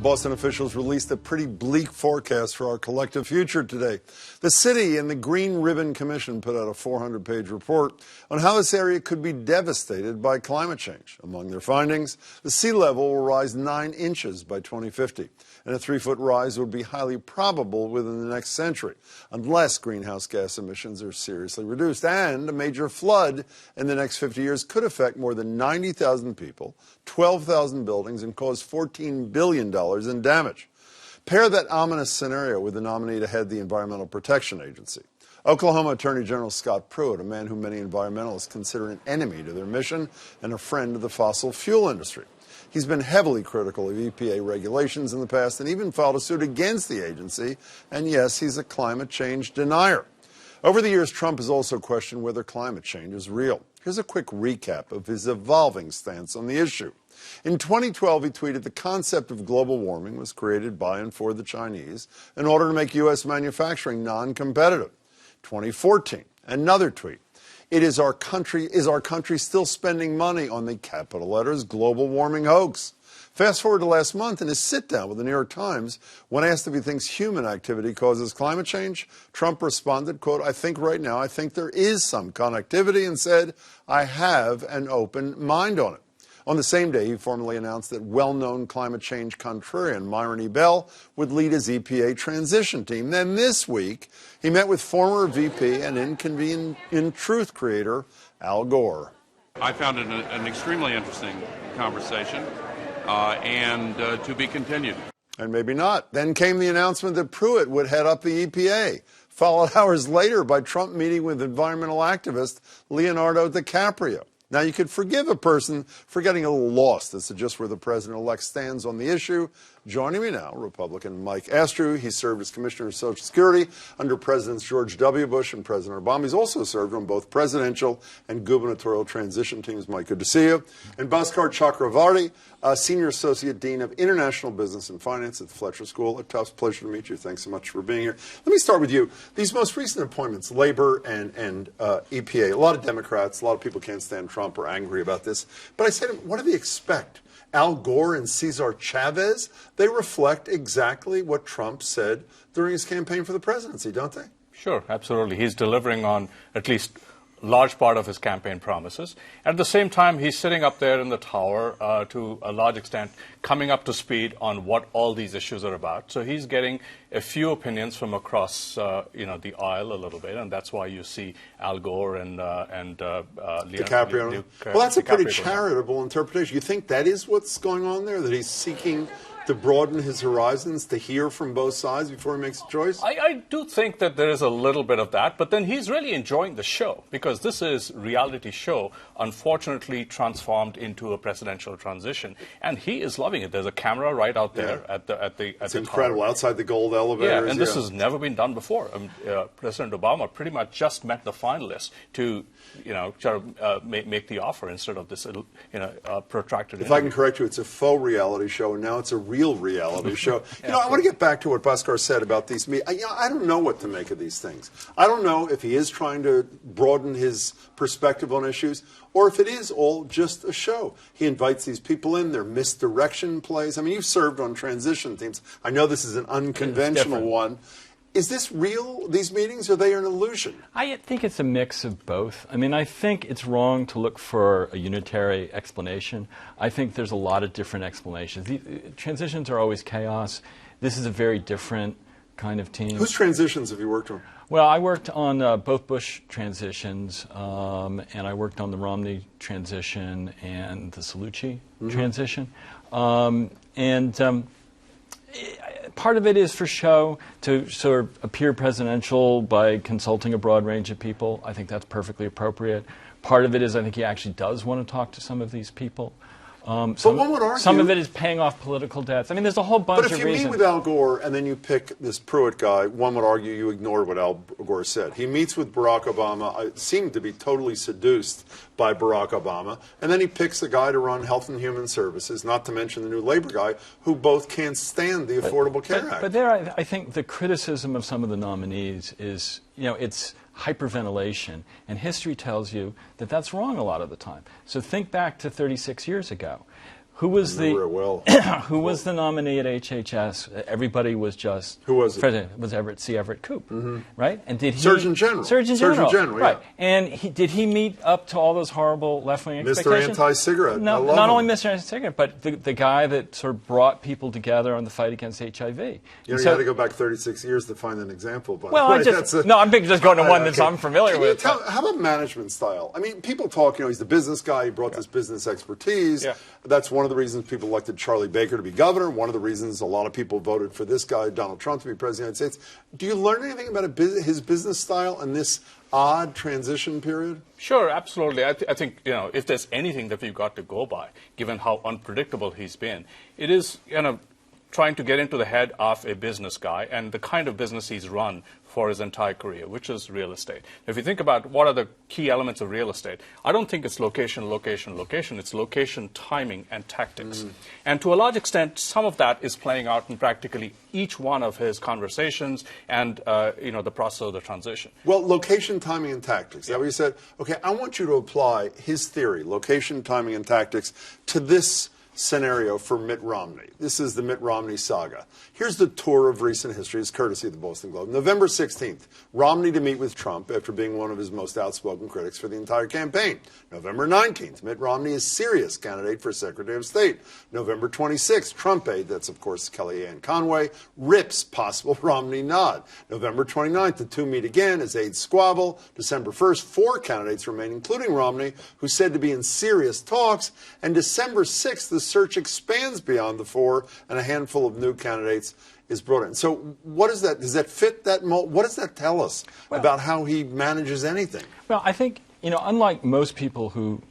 Boston officials released a pretty bleak forecast for our collective future today. The city and the Green Ribbon Commission put out a 400-page report on how this area could be devastated by climate change. Among their findings, the sea level will rise 9 inches by 2050, and a 3-foot rise would be highly probable within the next century, unless greenhouse gas emissions are seriously reduced. And a major flood in the next 50 years could affect more than 90,000 people, 12,000 buildings, and cause $14 billion in damage. Pair that ominous scenario with the nominee to head the Environmental Protection Agency. Oklahoma Attorney General Scott Pruitt, a man whom many environmentalists consider an enemy to their mission and a friend of the fossil fuel industry. He's been heavily critical of EPA regulations in the past and even filed a suit against the agency. And yes, he's a climate change denier. Over the years, Trump has also questioned whether climate change is real. Here's a quick recap of his evolving stance on the issue. In 2012, he tweeted, "The concept of global warming was created by and for the Chinese in order to make U.S. manufacturing non-competitive." 2014, another tweet. Is our country still spending money on the capital letters global warming hoax? Fast forward to last month in his sit-down with the New York Times, when asked if he thinks human activity causes climate change, Trump responded, quote, I think there is some connectivity, and said, I have an open mind on it. On the same day, he formally announced that well-known climate change contrarian Myron E. Bell would lead his EPA transition team. Then this week, he met with former VP and Inconvenient Truth creator Al Gore. I found it an extremely interesting conversation, and to be continued. And maybe not. Then came the announcement that Pruitt would head up the EPA, followed hours later by Trump meeting with environmental activist Leonardo DiCaprio. Now, you could forgive a person for getting a little lost as to just where the president-elect stands on the issue. Joining me now, Republican Mike Astrew. He served as Commissioner of Social Security under Presidents George W. Bush and President Obama. He's also served on both presidential and gubernatorial transition teams. Mike, good to see you. And Bhaskar Chakravarty, Senior Associate Dean of International Business and Finance at the Fletcher School. A tough pleasure to meet you. Thanks so much for being here. Let me start with you. These most recent appointments, Labor and EPA, a lot of Democrats, a lot of people can't stand Trump or angry about this. But I said to them, what do they expect? Al Gore and Cesar Chavez, they reflect exactly what Trump said during his campaign for the presidency, don't they? Sure, absolutely. He's delivering on at least a large part of his campaign promises. At the same time, he's sitting up there in the tower to a large extent, coming up to speed on what all these issues are about. So he's getting a few opinions from across the aisle a little bit, and that's why you see Al Gore and DiCaprio. Well, that's a pretty charitable interpretation. You think that is what's going on there, that he's seeking to broaden his horizons, to hear from both sides before he makes a choice? I do think that there is a little bit of that, but then he's really enjoying the show, because this is reality show, unfortunately transformed into a presidential transition, and he is loving it. There's a camera right out there at the It's incredible, outside the gold elevators. Yeah, and this has never been done before. President Obama pretty much just met the finalists to, make the offer instead of this, protracted. If I can correct you, it's a faux reality show, and now it's a real reality show. I want to get back to what Bhaskar said about these meetings. I don't know what to make of these things. I don't know if he is trying to broaden his perspective on issues, or if it is all just a show. He invites these people in, their misdirection plays. I mean, you've served on transition teams. I know this is an unconventional one. Is this real, these meetings, or are they an illusion? I think it's a mix of both. I mean, I think it's wrong to look for a unitary explanation. I think there's a lot of different explanations. Transitions are always chaos. This is a very different kind of team. Whose transitions have you worked on? Well, I worked on both Bush transitions, and I worked on the Romney transition and the Cellucci transition. Part of it is for show, to sort of appear presidential by consulting a broad range of people. I think that's perfectly appropriate. Part of it is I think he actually does want to talk to some of these people. But one would argue, some of it is paying off political debts. I mean, there's a whole bunch of reasons. But if you meet with Al Gore and then you pick this Pruitt guy, one would argue you ignore what Al Gore said. He meets with Barack Obama, seemed to be totally seduced by Barack Obama, and then he picks a guy to run Health and Human Services, not to mention the new Labor guy, who both can't stand the Affordable Care Act. But there, I think the criticism of some of the nominees is, it's hyperventilation, and history tells you that that's wrong a lot of the time. So think back to 36 years ago. Who was remember it well. who was the nominee at HHS? Everybody was just Who was it? President was Everett C. Everett Koop, right? And did he Surgeon General. Surgeon Surgeon General, General, right? yeah. And did he meet up to all those horrible left-wing Mr. expectations? Anti-Cigarette. No, I love not him. only Mr. Anti-Cigarette, but the guy that sort of brought people together on the fight against HIV. You know, you had to go back 36 years to find an example. By Well, the I way. just That's no, I'm just going to one okay. that I'm familiar Can you with. tell- how about management style? I mean, people talk, you know, he's the business guy, he brought this business expertise. Yeah. That's one of the reasons people elected Charlie Baker to be governor, one of the reasons a lot of people voted for this guy, Donald Trump, to be president of the United States. Do you learn anything about his business style in this odd transition period? Sure, absolutely. I think, you know, if there's anything that we've got to go by, given how unpredictable he's been, it is, you know, trying to get into the head of a business guy and the kind of business he's run for his entire career, which is real estate. If you think about what are the key elements of real estate, I don't think it's location, location, location. It's location, timing, and tactics. And to a large extent, some of that is playing out in practically each one of his conversations and, you know, the process of the transition. Well, location, timing, and tactics. Is that what you said? Okay, I want you to apply his theory, location, timing, and tactics, to this scenario for Mitt Romney. This is the Mitt Romney saga. Here's the tour of recent history. It's courtesy of the Boston Globe. November 16th, Romney to meet with Trump after being one of his most outspoken critics for the entire campaign. November 19th, Mitt Romney is serious candidate for Secretary of State. November 26th, Trump aide, that's of course Kellyanne Conway, rips possible Romney nod. November 29th, the two meet again as aides squabble. December 1st, 4 candidates remain, including Romney, who's said to be in serious talks. And December 6th, the search expands beyond the 4, and a handful of new candidates is brought in. So what is that? Does that fit that mold? What does that tell us about how he manages anything? Well, I think, you know, unlike most people who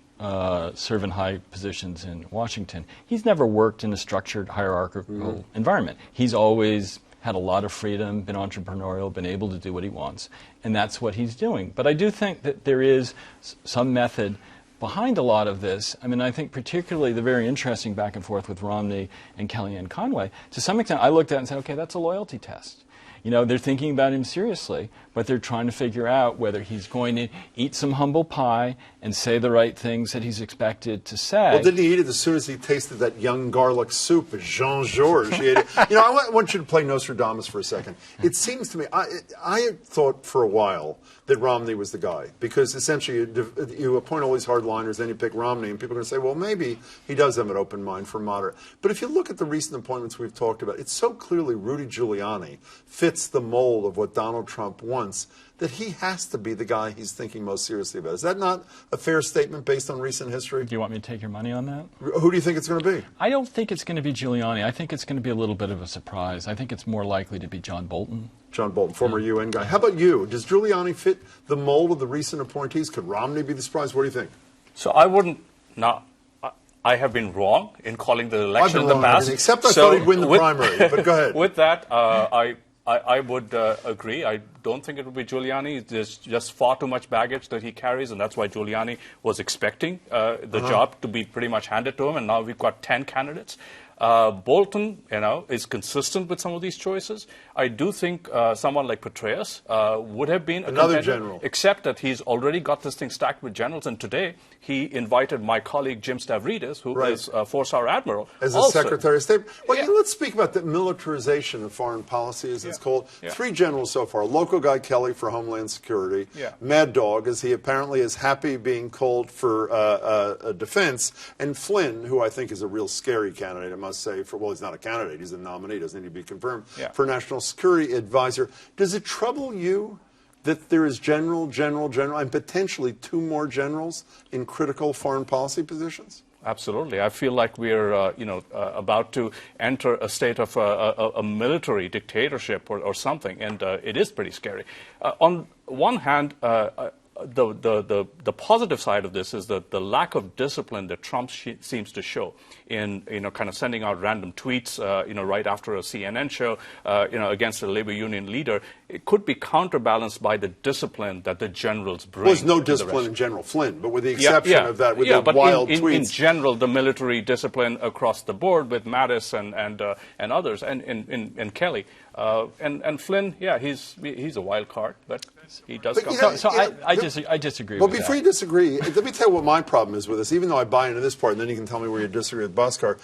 serve in high positions in Washington, he's never worked in a structured hierarchical environment. He's always had a lot of freedom, been entrepreneurial, been able to do what he wants, and that's what he's doing. But I do think that there is some method behind a lot of this. I mean, I think particularly the very interesting back and forth with Romney and Kellyanne Conway, to some extent I looked at it and said, okay, that's a loyalty test. You know, they're thinking about him seriously, but they're trying to figure out whether he's going to eat some humble pie and say the right things that he's expected to say. Well, didn't he eat it as soon as he tasted that young garlic soup at Jean-Georges? He ate it. You know, I want you to play Nostradamus for a second. It seems to me, I thought for a while that Romney was the guy, because essentially you appoint all these hardliners, then you pick Romney, and people are going to say, well, maybe he does have an open mind for moderate. But if you look at the recent appointments we've talked about, it's so clearly Rudy Giuliani fits the mold of what Donald Trump wants, that he has to be the guy he's thinking most seriously about. Is that not a fair statement based on recent history? Do you want me to take your money on that? Who do you think it's going to be? I don't think it's going to be Giuliani. I think it's going to be a little bit of a surprise. I think it's more likely to be John Bolton. John Bolton, former UN guy. How about you? Does Giuliani fit the mold of the recent appointees? Could Romney be the surprise? What do you think? So I wouldn't, now, I have been wrong in calling the election I've been in the wrong on past. everything, except I thought he'd win the primary, but go ahead. With that, I would agree. I don't think it would be Giuliani. There's just far too much baggage that he carries, and that's why Giuliani was expecting the job to be pretty much handed to him, and now we've got 10 candidates. Bolton, you know, is consistent with some of these choices. I do think someone like Petraeus would have been Another contender, general. except that he's already got this thing stacked with generals. And today he invited my colleague Jim Stavridis, who is a four-star admiral, As a also. Secretary of State. Well, Yeah. you know, let's speak about the militarization of foreign policy, as it's called. Yeah. 3 generals so far. Local guy Kelly for Homeland Security. Yeah. Mad Dog, as he apparently is happy being called for defense. And Flynn, who I think is a real scary candidate, I must say. Well, he's not a candidate. He's a nominee. Doesn't need to be confirmed. Yeah. For National Security Advisor. Does it trouble you that there is general, and potentially 2 more generals in critical foreign policy positions? Absolutely. I feel like we're, about to enter a state of a military dictatorship or something, and it is pretty scary. On one hand, the positive side of this is that the lack of discipline that Trump seems to show in kind of sending out random tweets right after a CNN show against a labor union leader, it could be counterbalanced by the discipline that the generals bring. Well, there's no to the discipline rest. in General Flynn, but with the exception of that, with the but wild in tweets. general, the military discipline across the board with Mattis and others and Kelly and Flynn, he's a wild card, but He does But, come. you know, So Yeah, I disagree Well, with before that. you disagree, let me tell you what my problem is with this, even though I buy into this part, and then you can tell me where you disagree with Bhaskar.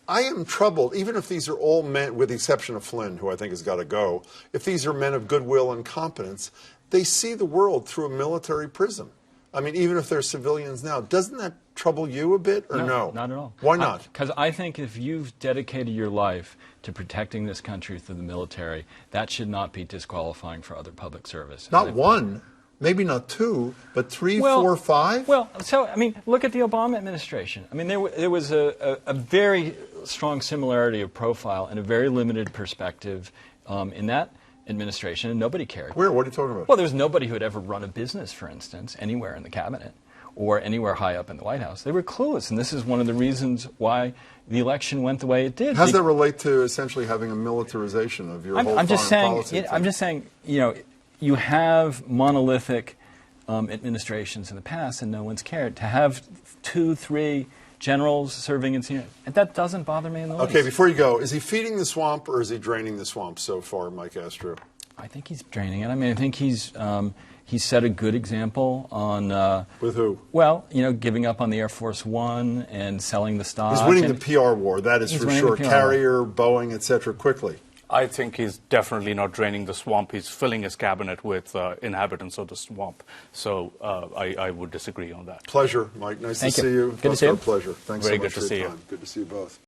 I am troubled, even if these are all men, with the exception of Flynn, who I think has got to go, if these are men of goodwill and competence, they see the world through a military prism. I mean, even if they're civilians now, doesn't that trouble you a bit, or no? Not at all. Why not? Because I think if you've dedicated your life to protecting this country through the military, that should not be disqualifying for other public service. Not one, maybe not two, but three, four, five? Well, so, I mean, look at the Obama administration. I mean, there was a very strong similarity of profile and a very limited perspective in that administration, and nobody cared. Where? What are you talking about? Well, there was nobody who had ever run a business, for instance, anywhere in the cabinet or anywhere high up in the White House. They were clueless, and this is one of the reasons why the election went the way it did. How does that relate to essentially having a militarization of your whole I'm just foreign saying. policy? I'm just saying. You know, you have monolithic administrations in the past, and no one's cared. To have 2, 3 generals serving in senior, that doesn't bother me in the least. Okay, before you go, is he feeding the swamp or is he draining the swamp so far, Mike Astro? I think he's draining it. I mean, I think he's set a good example on. With who? Well, you know, giving up on the Air Force One and selling the stock. He's winning and the PR war, that is He's for winning sure. the PR war. Carrier, Boeing, etc. quickly. I think he's definitely not draining the swamp. He's filling his cabinet with inhabitants of the swamp. So I would disagree on that. Pleasure, Mike. Nice Thank to you. see you. Good to see you. Pleasure. Thanks Very so much good to for see your you. time. Good to see you both.